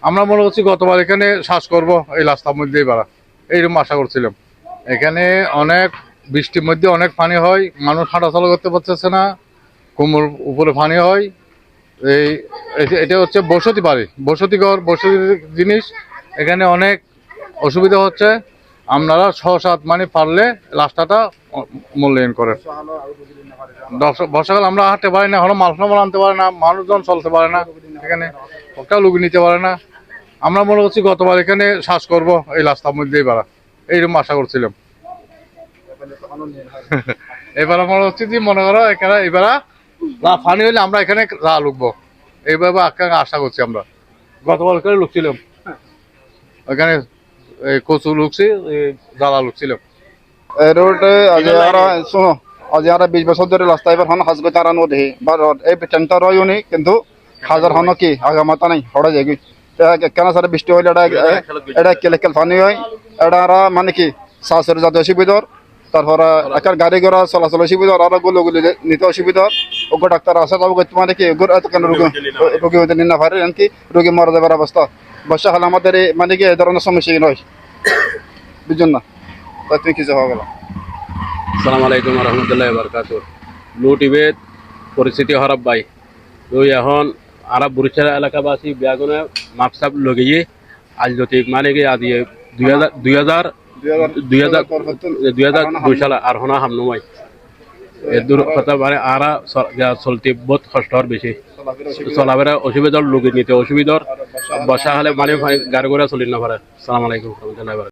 আমরা মনে করছি গতবার এখানে শ্বাস করব এই রাস্তার মধ্যেই বাড়া এইরকম আশা করছিলাম। এখানে অনেক বৃষ্টির মধ্যে অনেক পানি হয়, মানুষ হাঁটাচলা করতে পারতেছে না, কোমর উপরে পানি হয়। এই এটা হচ্ছে বসতি বাড়ি, বসতিঘর, বসতি জিনিস। এখানে অনেক অসুবিধা হচ্ছে। আপনারা 6-7 মানে পারলে রাস্তাটা মূল্যায়ন করেন। বর্ষাকাল আমরা হাঁটতে পারি না, এখনো মাল আনতে পারে না, মানুষজন চলতে পারে না, এখানে একটা লুকি নিতে পারে না। আমরা মনে করছি গতবার এখানে শ্বাস করব এই রাস্তার মধ্যেই বাড়া এইরকম আশা করছিলাম। এবার মনে হচ্ছে যে মনে করো এখানে এবার ফানি হইলে আমরা এখানে লুকবো এইভাবে আশা করছি। আমরা গতবার এখানে লুকছিলাম, ওখানে কচু লুকছি, জ্বালা লুকছিলাম। এই রোড শুনো আজ 20 বছর ধরে রাস্তা এবার হন হাজবে তারা নদী বা এই টেন্টা রয়নি কিন্তু হাজার হন কি আগামাতা নাই হড়া যাই কেন সারা বৃষ্টি হইলে এটা কেলেকেল পানি হয়। এটা মানে কি শ্বাসের যাতে অসুবিধার, তারপরে একটা গাড়ি ঘোড়া চলাচল অসুবিধার, আরো গুলোগুলি নিতে অসুবিধার। ওগো ডাক্তার আসে তাও মানে কি কেন রোগী হইতে নিতে পারে, এমনকি রোগী মারা যাবার অবস্থা। বর্ষাকালে আমাদের মানে কি এই ধরনের সমস্যা নয়, বুঝছেন না? তুমি কিছু হওয়া গেল। আসসালামু আলাইকুম রহমতুল্লাহ বারকাতুহ। লু টিবেত পরিস্থিতি খারাপ ভাই। তো এখন আরব বরিশাল এলাকাবাসী ব্যাগুনে মাপসাপ লগিয়ে আজ যদি মানে কি আজ 2002 সালে আর হনা হামনুমাই এদুর কথা মানে আর চলতে বহুত কষ্ট হওয়ার বেশি চলাফেরা অসুবিধার লোক নিতে অসুবিধার বর্ষা হলে মানে গাড়ি ঘোড়া চলি না পারে। আসসালামু আলাইকুম রহমতুল্লাহ।